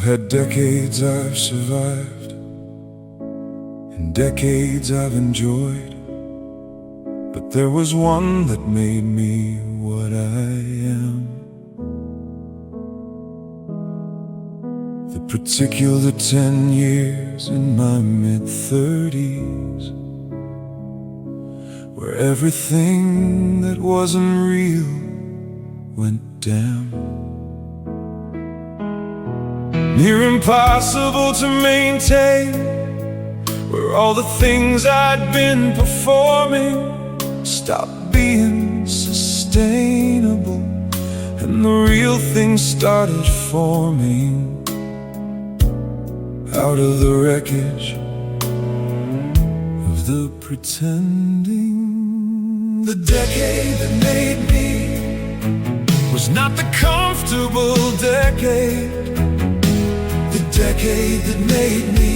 had decades I've survived, and decades I've enjoyed, but there was one that made me what I am. The particular 10 years in my mid-30s, where everything that wasn't real went down. Near impossible to maintain, where all the things I'd been performing stopped being sustainable, and the real thing started forming out of the wreckage of the pretending. The decade that made me was not the comfortable decade. The decade that made me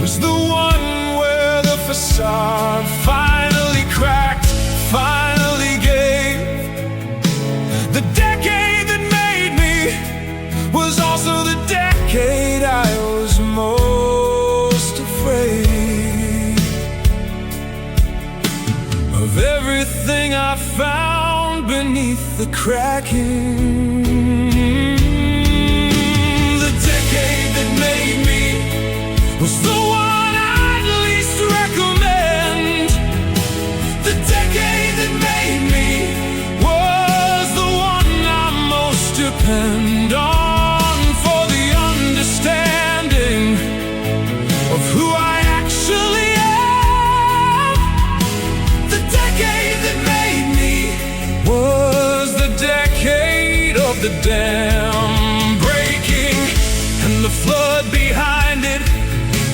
was the one where the facade finally cracked, finally gave. The decade that made me was also the decade I was most afraid of everything I found beneath the cracking. The decade that made me was the one I'd least recommend. The decade that made me was the one I most depend on for the understanding of who I actually am. The decade that made me was the decade of the dam breaking, and the flood behind it,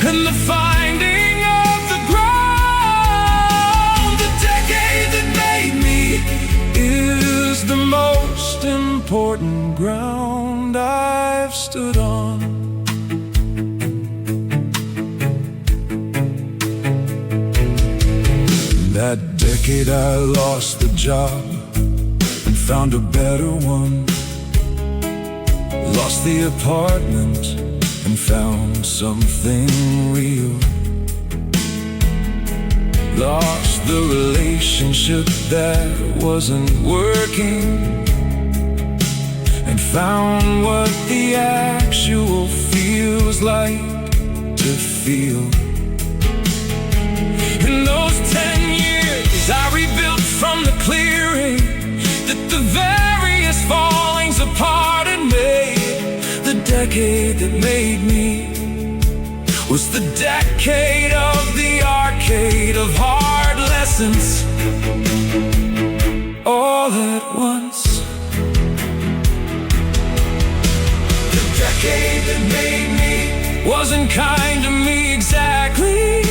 and the finding of the ground. The decade that made me is the most important ground I've stood on. That decade I lost the job and found a better one, lost the apartment and found something real, lost the relationship that wasn't working, and found what the actual feels like to feel. In those 10 years I rebuilt from the clearing that the various fallings apart had made. The decade that made me was the decade of the arcade of hard lessons all at once. The decade that made me wasn't kind to me exactly.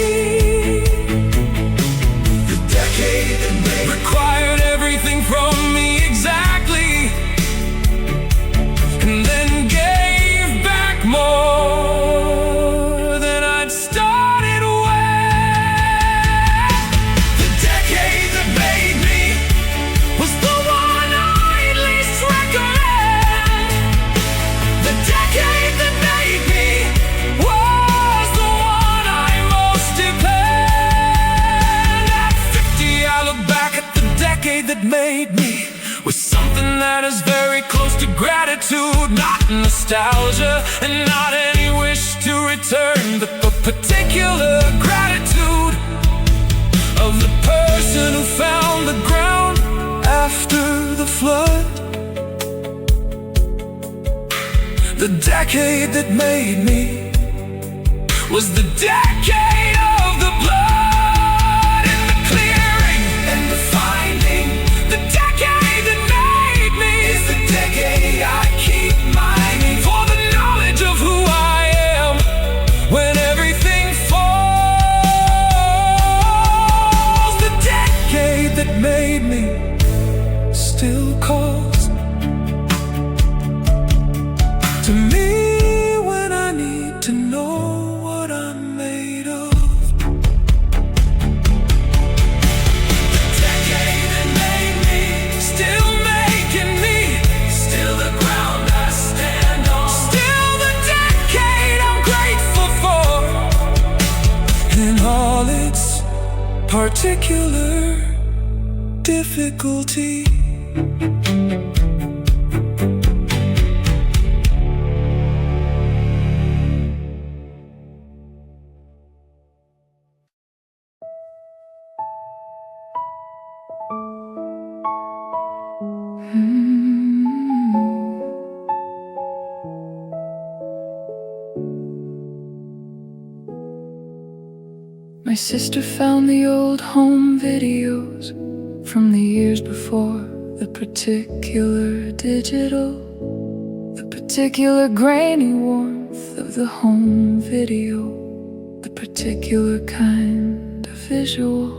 The decade that made me required everything from me exactly, and then gave back more than I'd started with. The decade that made me was the one I'd least recommend. The decade that made me was the one I most depend. At 50 I look back at the decade that made me with something that is very close to gratitude, not nostalgia and not any wish to return, but the particular gratitude of the person who found the ground after the flood. The decade that made me was the decade of the blood and the clearing and the finding. The decade that made me is the decade I keep mining for the knowledge of who I am when everything falls. The decade that made me still calls to me when I need to know what I'm made of. particular difficulty. My sister found the old home videos from the years before the particular digital, the particular grainy warmth of the home video, the particular kind of visual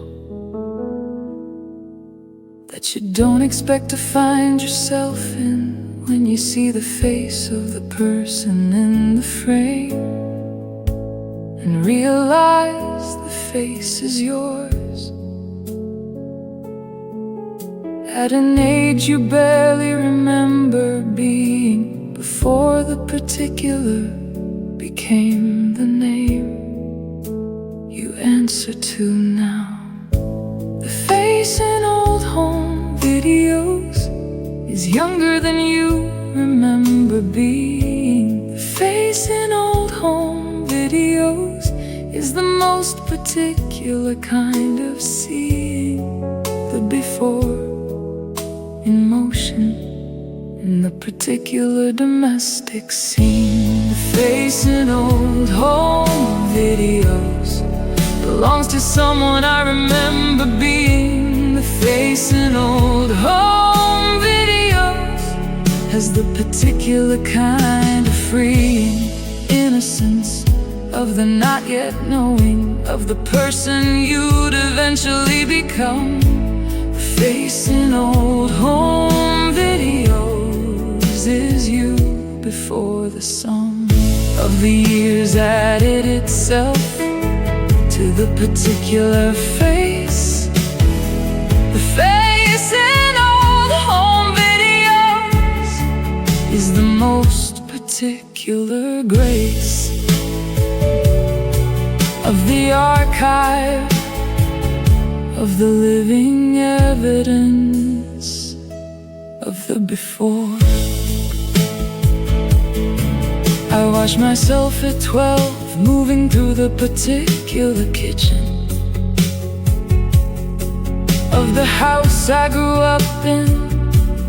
that you don't expect to find yourself in when you see the face of the person in the frame and realize the face is yours. At an age you barely remember being, before the particular became the name you answer to now. The face in old home videos is younger than you remember being. The face in old home videos is the most particular kind of seeing, the before in motion in the particular domestic scene. The face in old home videos belongs to someone I remember being. The face in old home videos has the particular kind of freeing innocence of the not yet knowing of the person you'd eventually become. The face in old home videos is you before the sum of the years added itself to the particular face. The face in old home videos is the most particular grace of the archive of the living evidence of the before. I watch myself at 12 moving through the particular kitchen of the house I grew up in,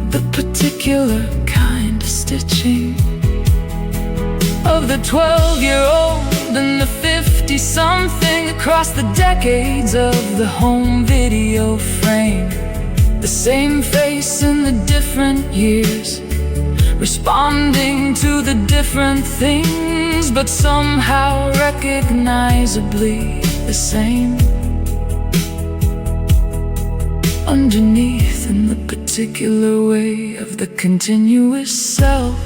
the particular kind of stitching of the 12-year-old and the 50-something across the decades of the home video frame. The same face in the different years, responding to the different things, but somehow recognizably the same. Underneath in the particular way of the continuous self.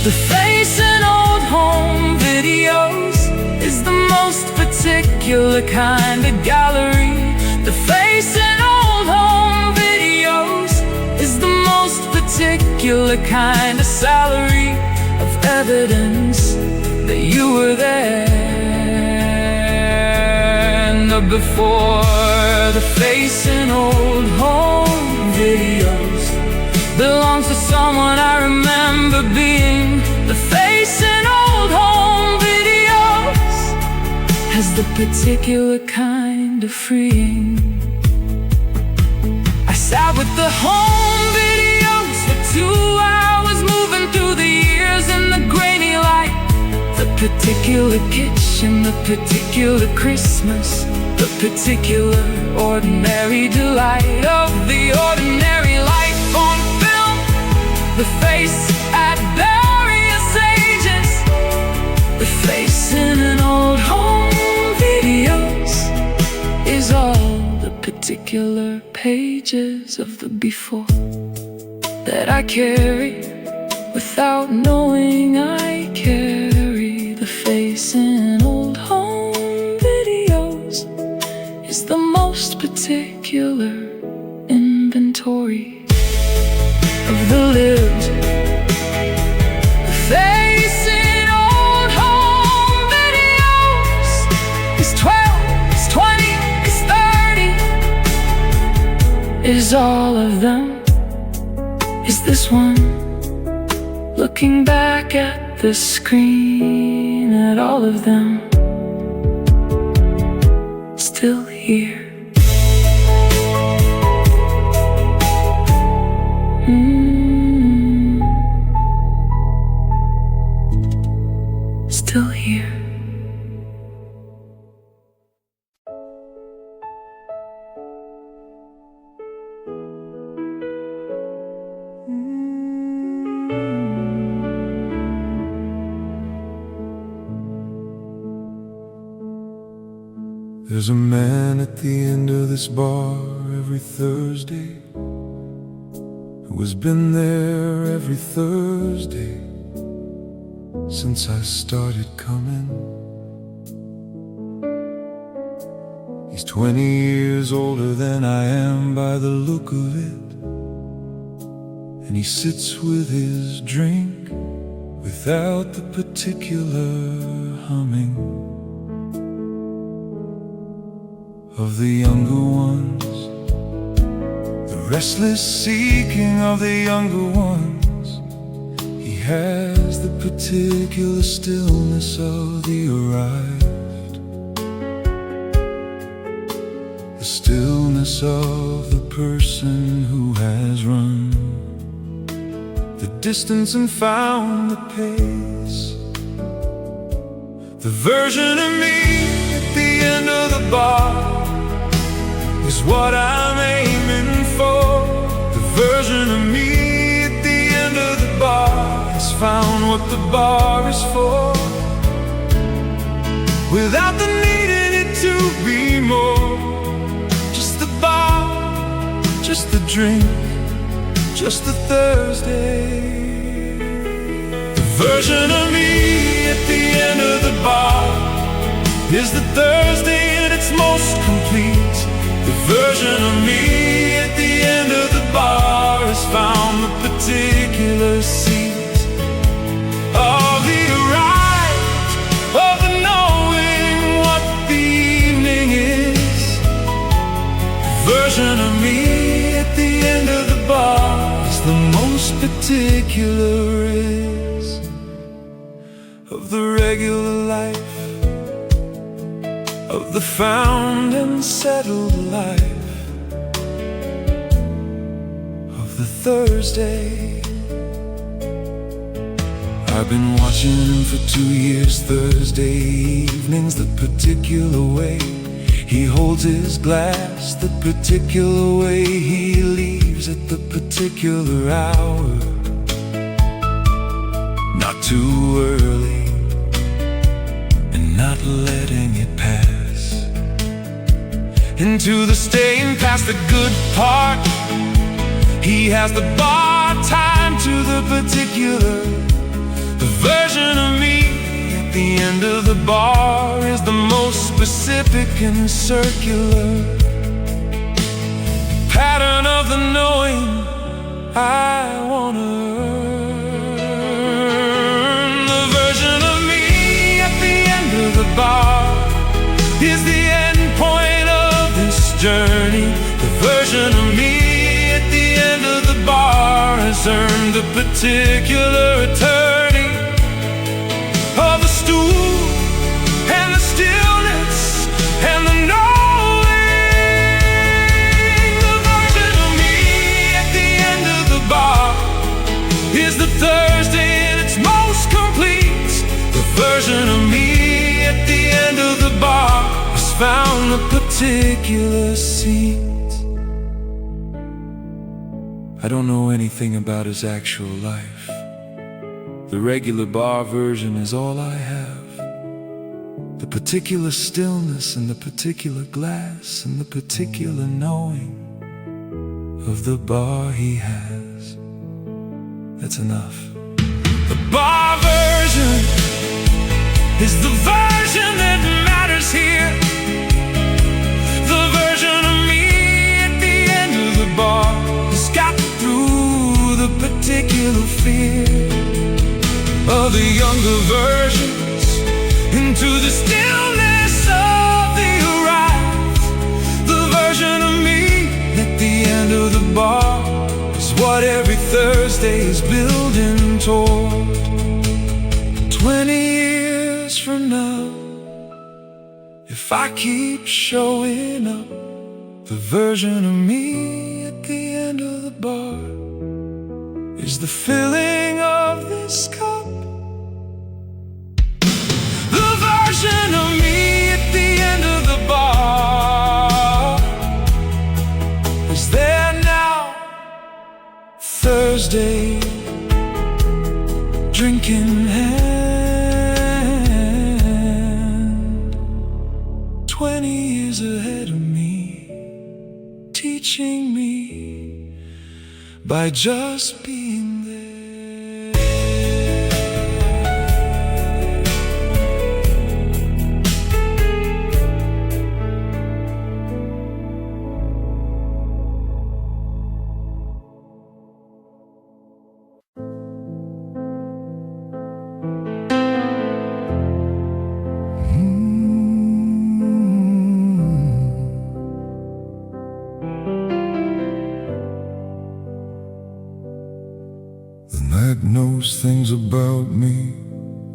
The face in old home videos is the most particular kind of gallery. The face in old home videos is the most particular kind of salary of evidence that you were there. And the before, the face in old home videos belongs to someone I remember being. The face in old home videos has the particular kind of freeing. I sat with the home videos for 2 hours, moving through the years in the grainy light. The particular kitchen, the particular Christmas, the particular ordinary delight of the ordinary life on film. The face at various ages, the face in an old home videos is all the particular pages of the before that I carry without knowing I carry. The face in old home videos is the most particular inventory of the lived. The face in old home videos is all of them? Is this one looking back at the screen at all of them? Still here. Still here. There's a man at the end of this bar every Thursday who has been there every Thursday since I started coming. He's 20 years older than I am by the look of it, and he sits with his drink without the particular humming of the younger ones, the restless seeking of the younger ones. He has the particular stillness of the arrived, the stillness of the person who has run the distance and found the pace. The version of me at the end of the bar is what I'm aiming for. The version of me at the end of the bar has found what the bar is for, without the needing it to be more. Just the bar, just the drink, just the Thursday. The version of me at the end of the bar is the Thursday at its most complete. The version of me at the end of the bar has found the particular seat of the arrived, of the knowing what the evening is. The version of me at the end of the bar is the most particular is of the regular life, of the found and settled life, of the Thursday. I've been watching him for 2 years, Thursday evenings, the particular way he holds his glass, the particular way he leaves at the particular hour, not too early and not letting it pass into the staying past the good part. He has the bar time to the particular. The version of me at the end of the bar is the most specific and circular pattern of the knowing I wanna earn. The version of me at the end of the bar is the end point of this journey. The version of me at the end of the bar has earned a particular attorney of the stool and the stillness and the knowing. The version of me at the end of the bar is the Thursday in its most complete. The version of me at the end of the bar has found a particular seat. I don't know anything about his actual life. The regular bar version is all I have. The particular stillness and the particular glass and the particular knowing of the bar he has. That's enough. The bar version is the version that matters here. The version of me at the end of the bar has got through the particular fear of the younger versions into the stillness of the arrived. The version of me at the end of the if I keep showing up, the version of me at the end of the bar is the filling of this cup. The version of me at the end of the bar is there now. Thursday, drinking hand, 20 years ahead of me, teaching me by just being there. The night knows things about me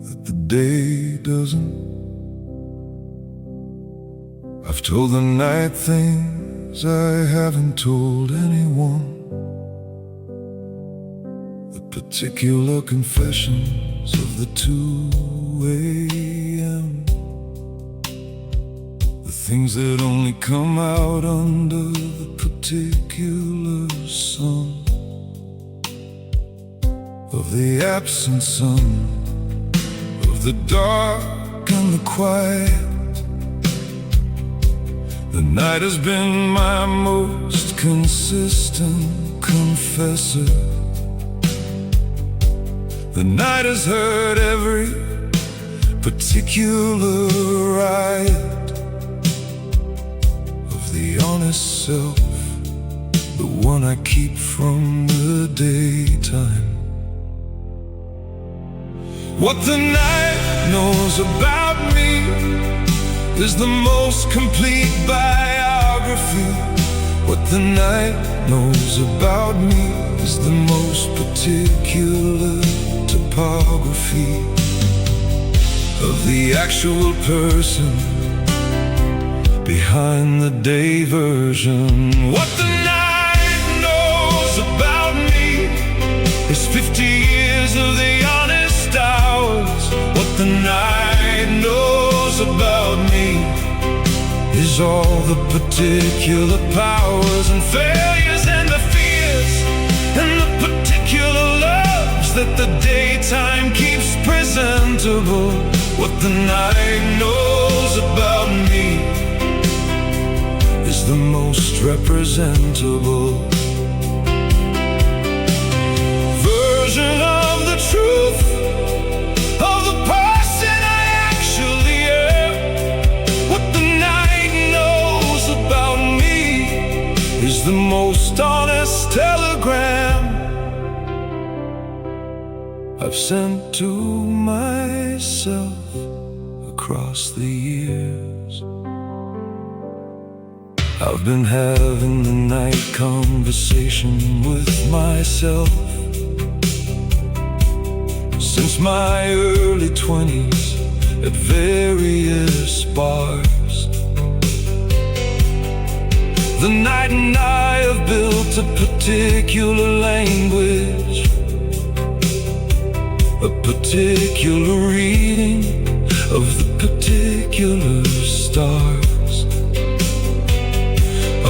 that the day doesn't. I've told the night things I haven't told anyone. The particular confessions of the 2 a.m. The things that only come out under the particular sun. Of the absent sun, of the dark and the quiet. The night has been my most consistent confessor. The night has heard every particular riot of the honest self, the one I keep from the daytime. What the night knows about me is the most complete biography. What the night knows about me is the most particular topography of the actual person behind the day version. What the night knows about me is 50 years of the honest hours. What the night knows about me is all the particular powers and failures and the fears and the particular loves that the daytime keeps presentable. What the night knows about me is the most representable version of the truth of the person I actually am. What the night knows about me is the most honest telegram I've sent to myself across the years. I've been having the night conversation with myself since my early 20s at various bars. The night and I have built a particular language, a particular reading of the particular stars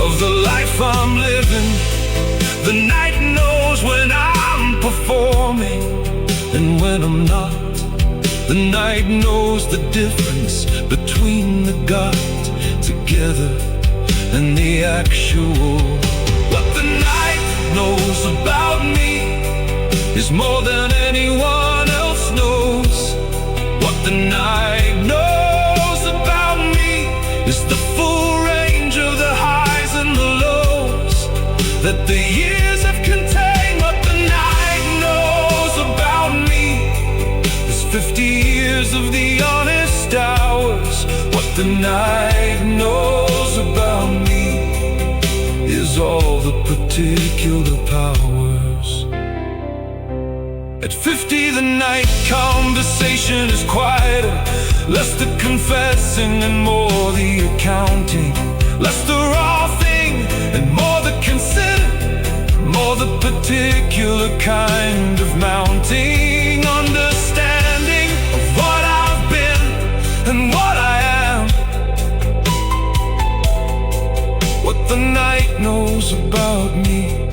of the life I'm living. The night knows when I'm performing and when I'm not. The night knows the difference between the got together and the actual. What the night knows about me is more than anyone else knows. What the night knows about me is the full range of the highs and the lows that the years have contained. What the night knows about me is 50 years of the honest hours. What the night knows about me is all the particular powers At 50 the night conversation is quieter, less the confessing and more the accounting, less the raw thing and more the consider, more the particular kind of mounting understanding of what I've been and what I am. What the night knows about me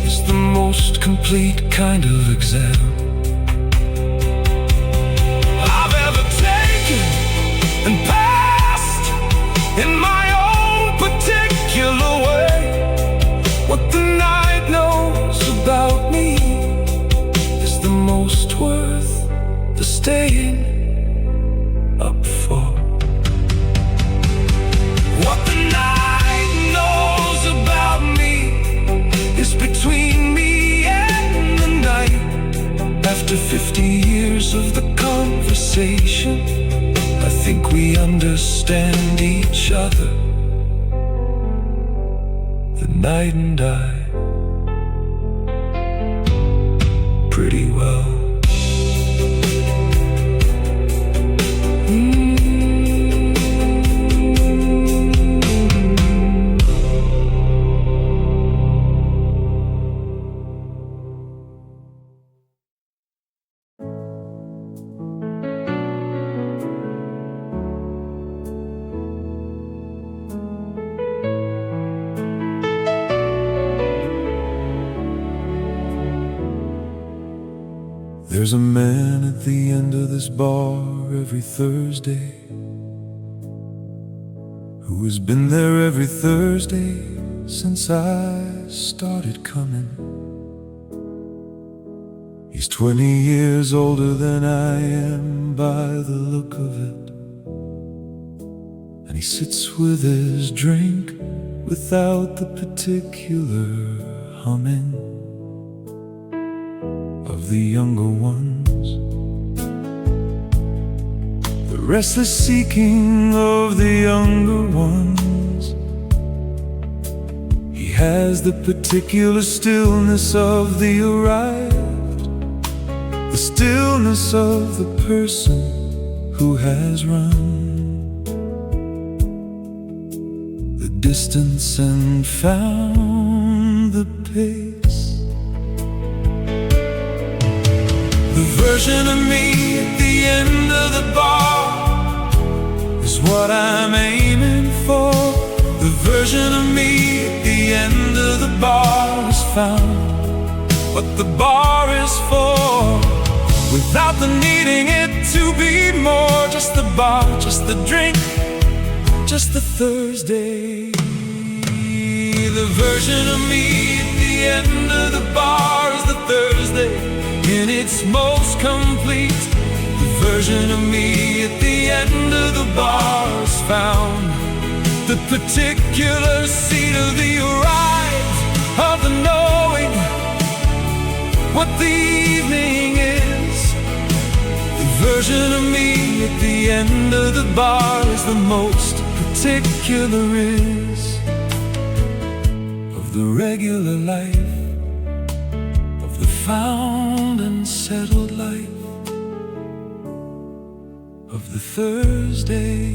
is the most complete kind of exam I've ever taken and passed in my own particular way. What the night knows about me is the most worth the staying up for. What the night knows about me is between me and the night. After 50 years of the conversation, I think we understand each other, the night and I, pretty well. There's a man at the end of this bar every Thursday who has been there every Thursday since I started coming. He's 20 years older than I am by the look of it, and he sits with his drink without the particular humming of the younger ones, the restless seeking of the younger ones. He has the particular stillness of the arrived, the stillness of the person who has run the distance and found the pace. The version of me at the end of the bar is what I'm aiming for. The version of me at the end of the bar has found what the bar is for, without the needing it to be more. Just the bar, just the drink, just the Thursday. The version of me at the end of the bar is the Thursday in its most complete. The version of me at the end of the bar is found, the particular seat of the arrived, of the knowing what the evening is. The version of me at the end of the bar is the most particular is of the regular life, of the found and settled life, of the Thursday.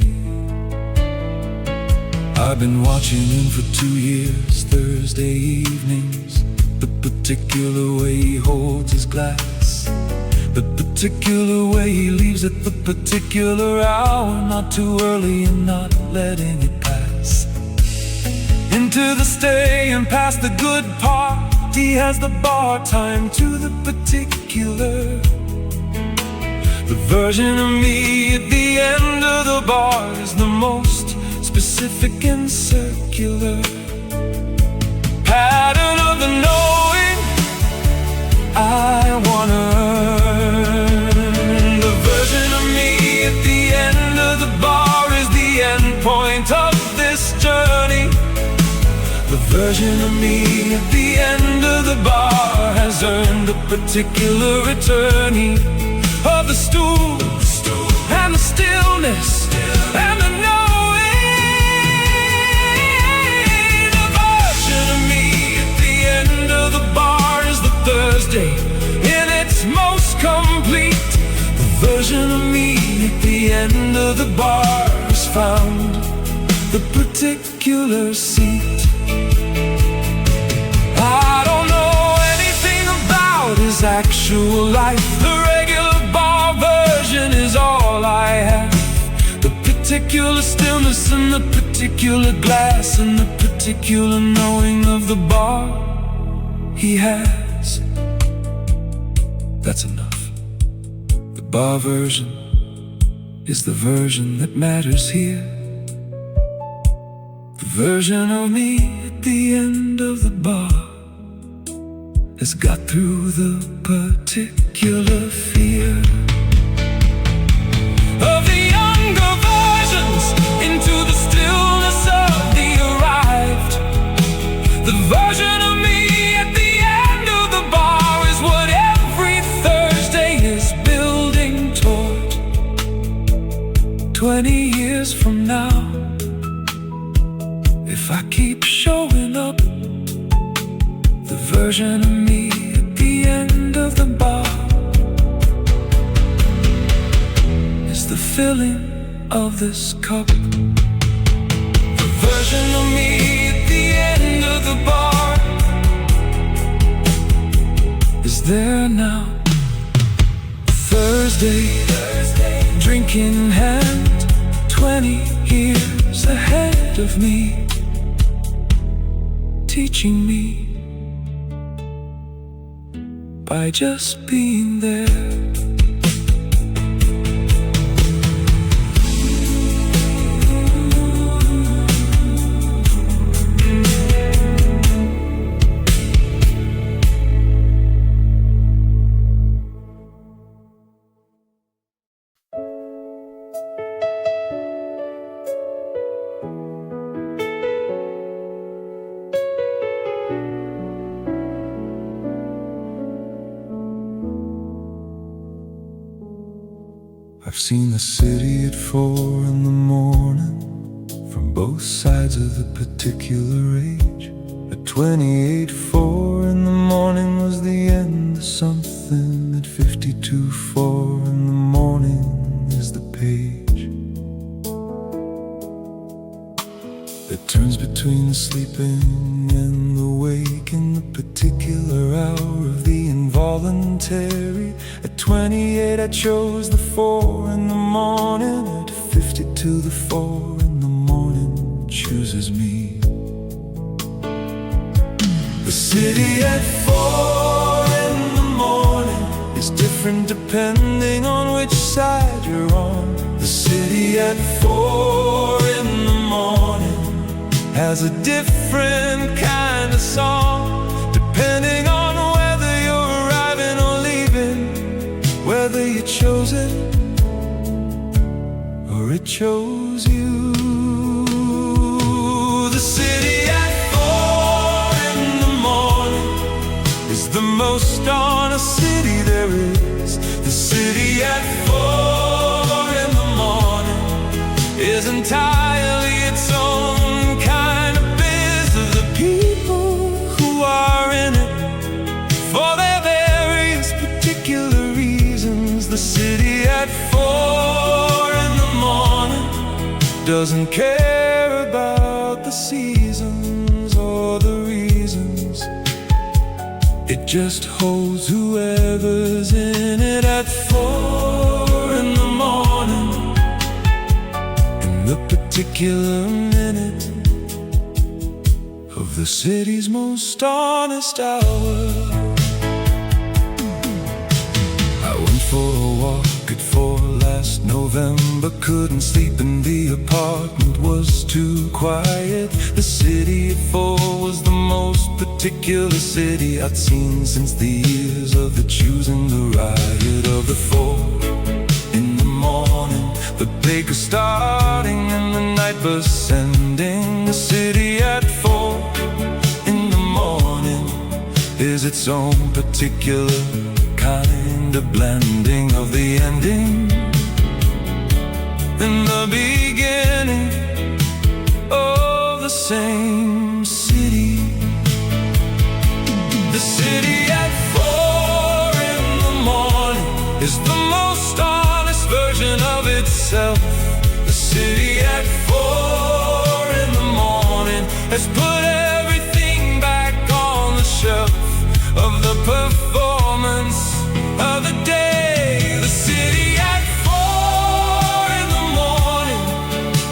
I've been watching him for 2 years, Thursday evenings, the particular way he holds his glass, the particular way he leaves at the particular hour, not too early and not letting it pass into the stay and past the good part. He has the bar time to the particular. The version of me at the end of the bar is the most specific and circular pattern of the knowing I wanna earn. The version of me at the end of the bar is the end point of this journey. The version of me at the end of the bar has earned a particular attorney of the stool and the stillness and the knowing. The version of me at the end of the bar is the Thursday in end of the bar is found the particular seat. I don't know anything about his actual life. The regular bar version is all I have. The particular stillness and the particular glass and the particular knowing of the bar he has. That's enough. The bar version is the version that matters here. The version of me at the end of the bar has got through the particular fear of the younger versions into the stillness of the arrived. The version of me at the end of the bar is what every Thursday is building toward. 20 years from now, if I keep showing up, the version of me at the end of the bar is the filling of this cup. The version of me at the end of the bar is there now. Thursday, drinking in hand, 20 years ahead of me, teaching me by just being there. I've seen the city at 4 in the morning from both sides of the particular age. At 28, 4 in the morning was the end of something. At 52, 4 in the morning is the page that turns between the sleeping and the wake in the particular hour of the involuntary. At 28 I chose the 4 in the morning. At 52 the 4 in the morning chooses me. The city at 4 in the morning is different depending on which side you're on. The city at 4 in the morning has a different kind of song, depending on whether you're arriving or leaving, whether you chose it or it chose you. The city at 4 in the morning is the most honest city there is. The city at 4 in the morning is entirely its own kind of business. The people who are in it for their various particular reasons. The city at 4 in the morning doesn't care about the seasons or the reasons. It just holds whoever's in it at 4 in the morning, in the particular minute of the city's most honest hour. I went for a walk at 4 last November. Couldn't sleep and the apartment was too quiet. The city at 4 was the most particular city I'd seen since the years of the choosing, the riot of the 4 in the morning. The baker starting and the night bus ending. The city at 4 in the morning is its own particular kind of blending of the ending and the beginning of the same city. The city at 4 in the morning is the most honest version of itself. itself. The city at 4 in the morning has put everything back on the shelf of the performance of the day. The city at 4 in the morning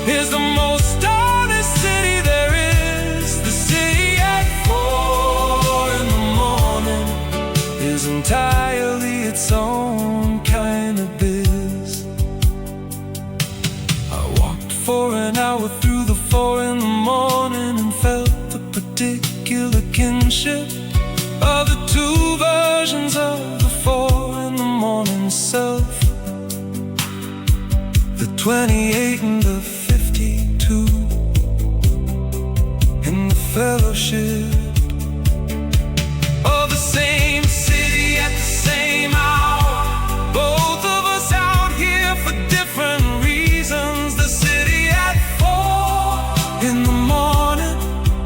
is the most honest city there is. The city at 4 in the morning is entirely its own kind of biz. I walked for an hour through the 4 in the morning and felt the particular kinship of the two versions of the 4 in the morning self. The 28 and the 52 in the fellowship of the same city at the same hour. Both of us out here for different reasons. The city at 4 in the morning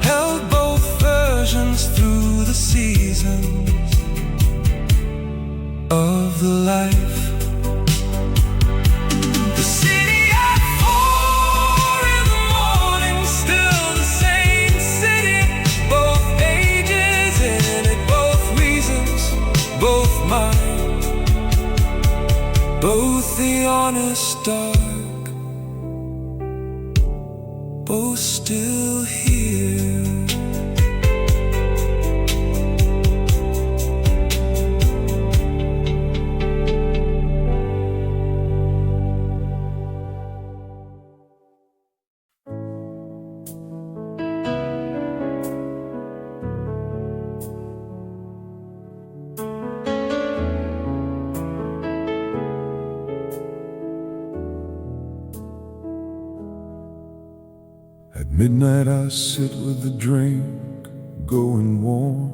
held both versions through the seasons of the life. The city at 4 in the morning, still the same city. Both ages in it, both reasons, both mine, both the honest dark, both still here. At midnight I sit with a drink going warm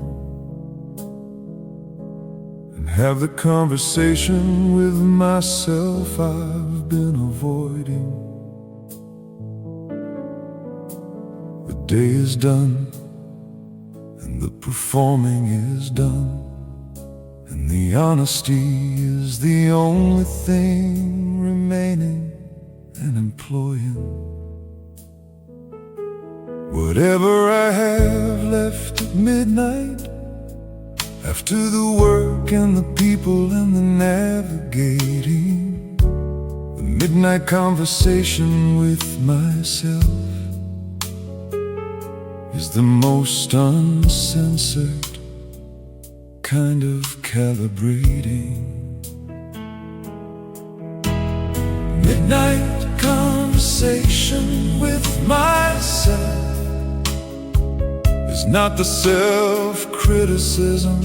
and have the conversation with myself I've been avoiding. The day is done and the performing is done, and the honesty is the only thing remaining and employing. Whatever I have left at midnight, after the work and the people and the navigating, the midnight conversation with myself is the most uncensored kind of calibrating. Midnight conversation with myself is not the self-criticism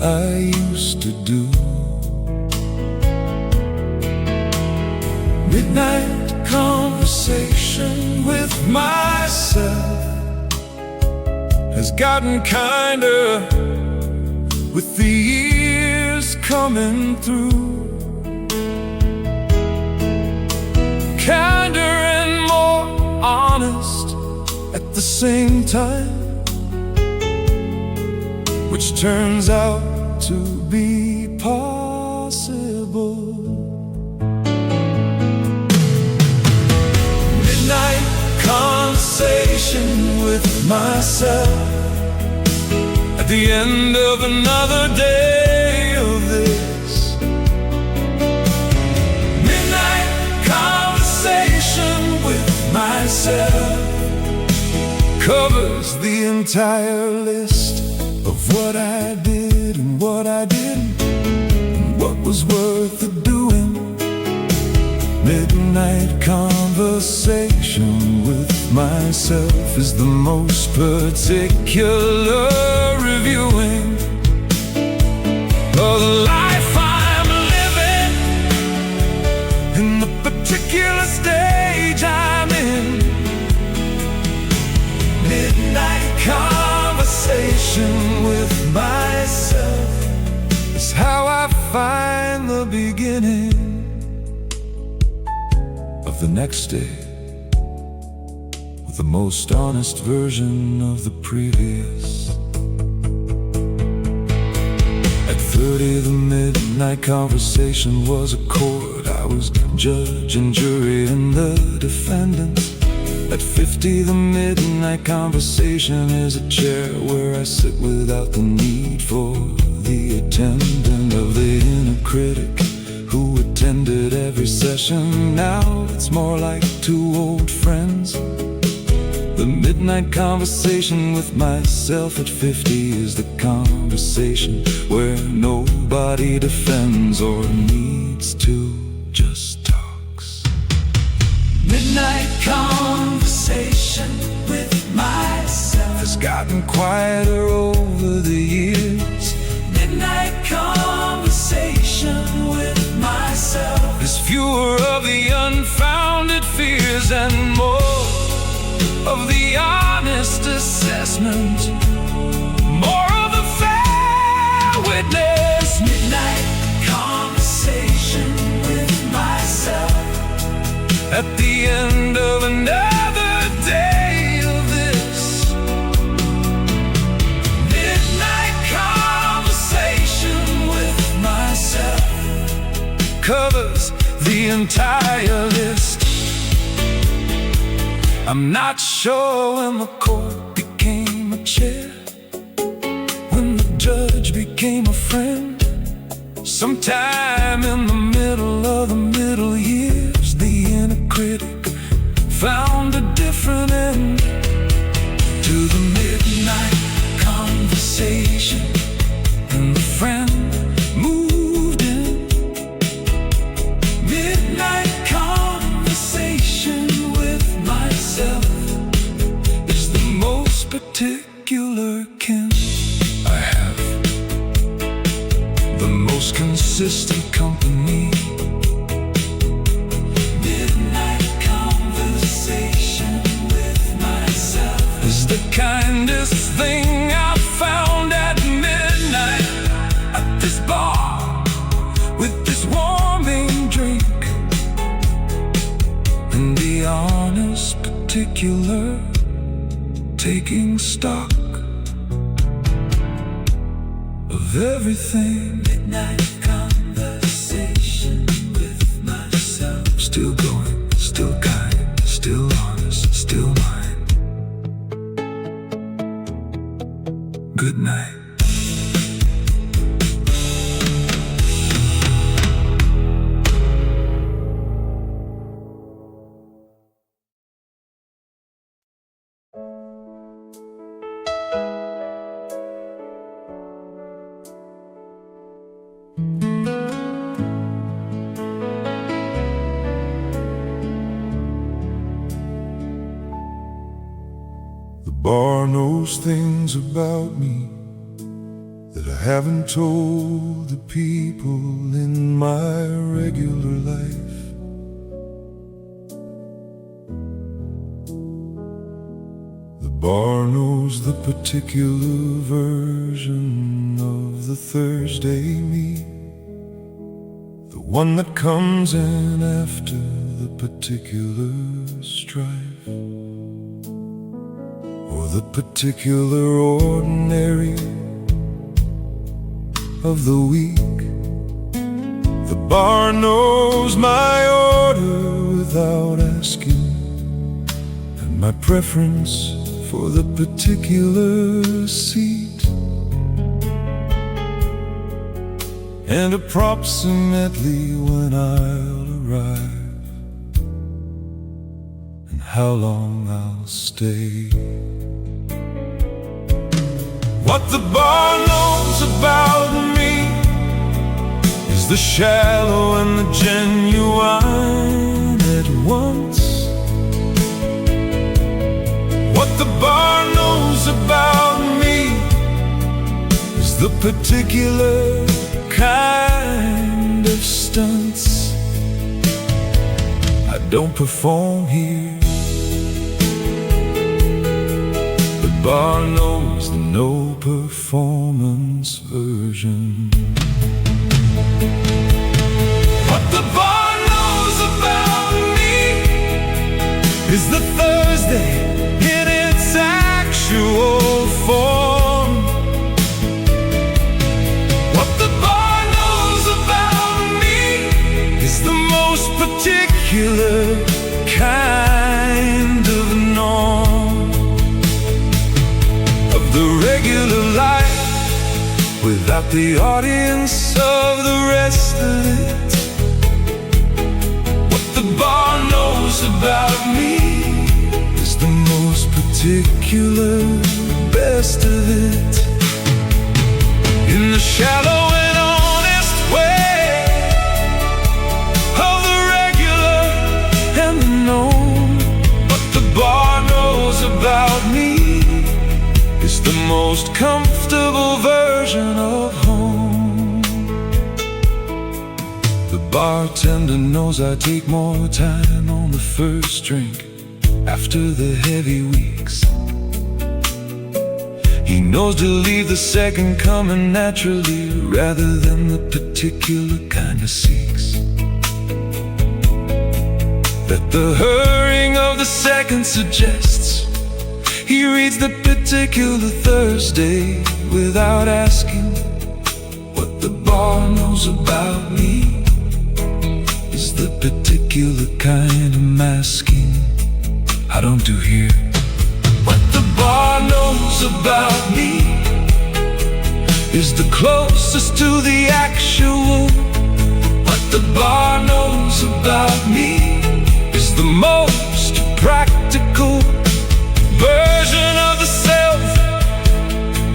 I used to do. Midnight conversation with myself has gotten kinder with the years coming through. Kinder and more honest at the same time, which turns out to be possible. Midnight conversation with myself at the end of another day of this. Midnight conversation with myself covers the entire list of what I did and what I didn't, and what was worth the doing. Midnight conversation with myself is the most particular reviewing of the life I'm living in the particular stage I'm in. Midnight conversation with myself is how I find the beginning of the next day, with the most honest version of the previous. At 30, the midnight conversation was a chord I I was judge and jury and the defendants. At 50, the midnight conversation is a chair where I sit without the need for the attendant of the inner critic who attended every session. Now it's more like two old friends. The midnight conversation with myself at 50 is the conversation where nobody defends or needs to, just talks. Midnight conversation with myself Has gotten quieter over the years. Midnight conversation with myself. There's fewer of the unfounded fears and more of the honest assessment, more of the fair witness. Midnight conversation with myself. At the end of another day of this, Midnight conversation with myself covers the entire list. I'm not sure when the court became a chair, when the judge became a friend. Sometime in the middle of the middle years, the inner critic found a different end to the midnight conversation, and the friend moved in. Midnight conversation with myself is the most particular kin I have, the most consistent company. Midnight conversation with myself Is the kindest thing I've found at midnight, at this bar, with this warming drink, and the honest particular taking stock of everything. Midnight conversation with myself. Still going, still kind, still honest, still mine. Good night. The bar knows things about me that I haven't told the people in my regular life. The bar knows the particular version of the Thursday me, the one that comes in after the particular strife, or the particular ordinary of the week. The bar knows my order without asking, and my preference for the particular seat, and approximately when I'll arrive, and how long I'll stay. What the bar knows about me is the shallow and the genuine at once. What the bar knows about me is the particular kind of stunts I don't perform here. The bar knows the no performance version. What the bar knows about me is the Thursday in its actual form. What the bar knows about me is the most the audience of the rest of it. What the bar knows about me is the most particular, best of it. In the shallow and honest way of the regular and the known, what the bar knows about me is the most comfortable version of home. The bartender knows I take more time on the first drink after the heavy weeks. He knows to leave the second coming naturally rather than the particular kind of seeks. That the hurrying of the second suggests he reads the particular Thursday without asking. What the bar knows about me is the particular kind of masking I don't do here. What the bar knows about me is the closest to the actual. What the bar knows about me is the most practical version of the self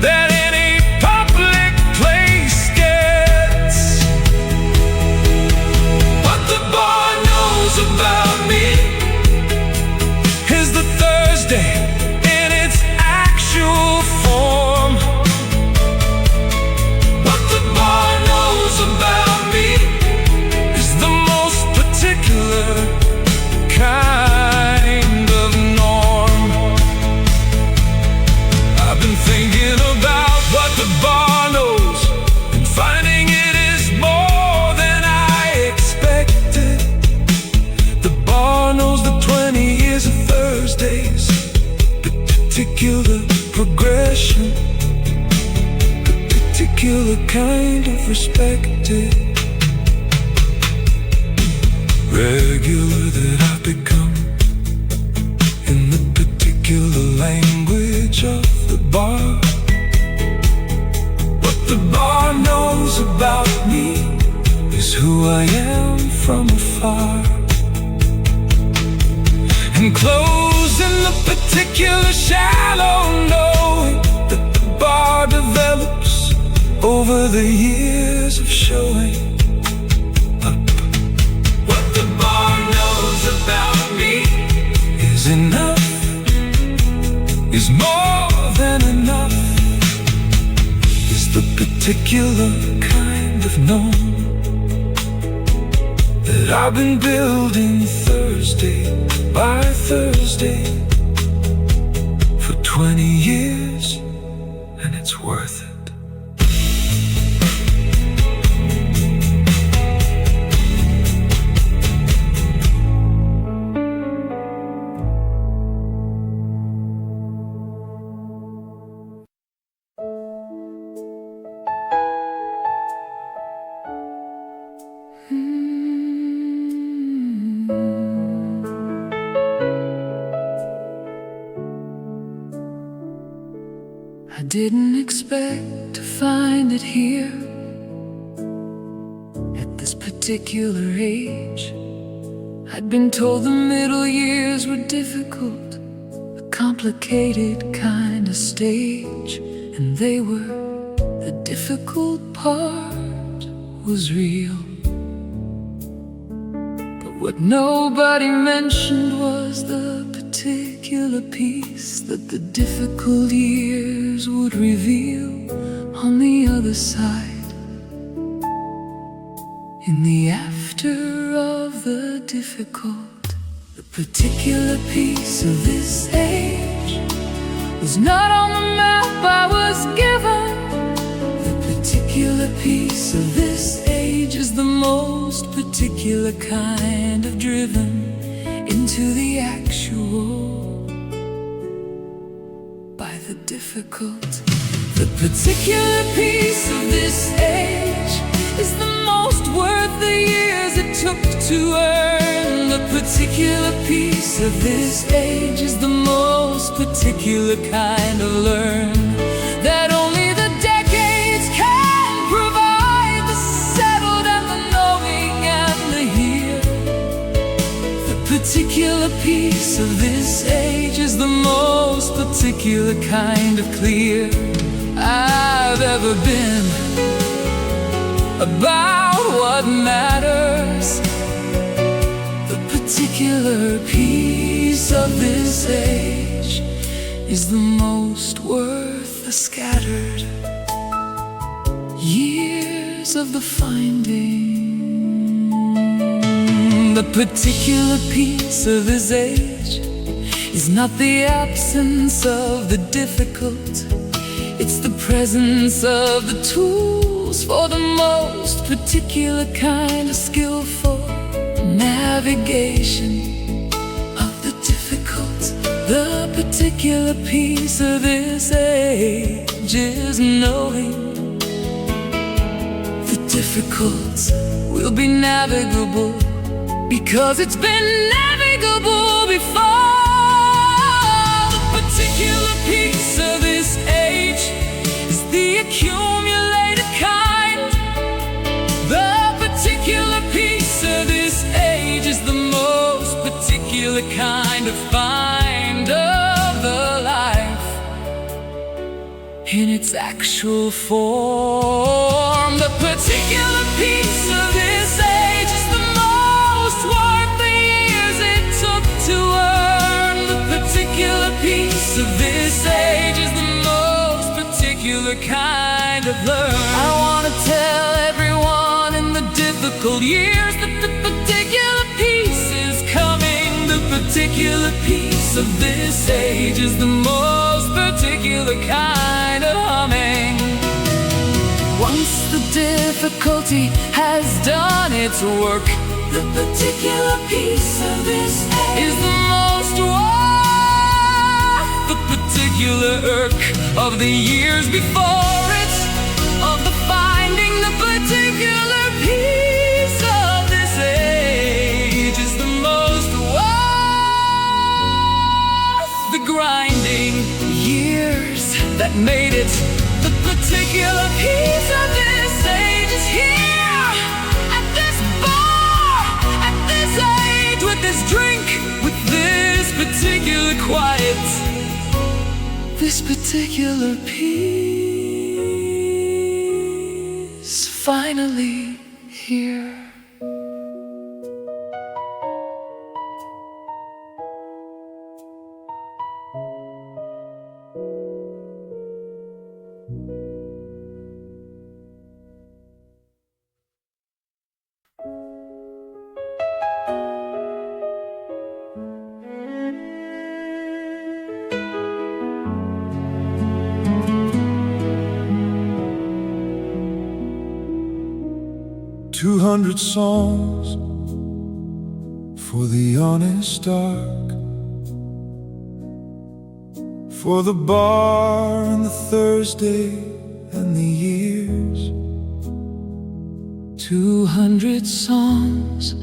that any public place gets. What the bar knows about me is the Thursday in its actual form. What the bar knows about me is the most particular kind of norm. I've been thinking about what the bar knows and finding it is more than I expected. The bar knows the 20 years of Thursdays, the particular progression, the particular kind of respected. Regular that I've become in the particular language of the bar. What the bar knows about me is who I am from afar. Enclosed in the particular shallow knowing that the bar develops over the years of showing up. What the bar knows about me is enough, is more than enough, is the particular kind of known that I've been building Thursday by Thursday for 20 years, and it's worth it. I didn't expect to find it here at this particular age. I'd been told the middle years were difficult, a complicated kind of stage, and they were. The difficult part was real, but what nobody mentioned was the particular piece that the difficult years would reveal on the other side. In the after of the difficult, the particular piece of this age was not on the map I was given. The particular piece of this age is the most particular kind of driven into the actual by the difficult. The particular piece of this age is the most worth the years it took to earn. The particular piece of this age is the most particular kind of learn that only the decades can prove. piece of this age is the most particular kind of clear I've ever been about what matters. The particular piece of this age is the most worth the scattered years of the finding. The particular piece of this age is not the absence of the difficult, it's the presence of the tools for the most particular kind of skillful navigation of the difficult. The particular piece of this age is knowing the difficult will be navigable because it's been navigable before. The particular piece of this age is the accumulated kind. The particular piece of this age is the most particular kind of find of the life in its actual form. The particular piece of this age is the most worth the years it took to earn. The particular piece of this age is the most particular kind of learn. I want to tell everyone in the difficult years that the particular piece is coming. The particular piece of this age is the most particular kind of humming. Once the difficulty has done its work, the particular piece of this age is the most worth the particular irk of the years before it, of the finding. The particular piece of this age is the most worth the grinding years that made it. The particular piece of this age is here at this bar, at this age, with this drink, with this particular quiet, this particular piece finally here. $200 songs for the honest dark, for the bar and the Thursday and the years. 200 songs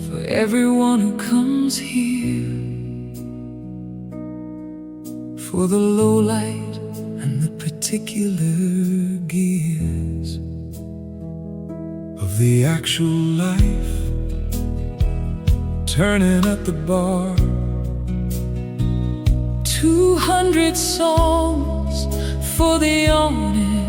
for everyone who comes here, for the low light and the particular gears of the actual life turning at the bar. 200 songs for the honest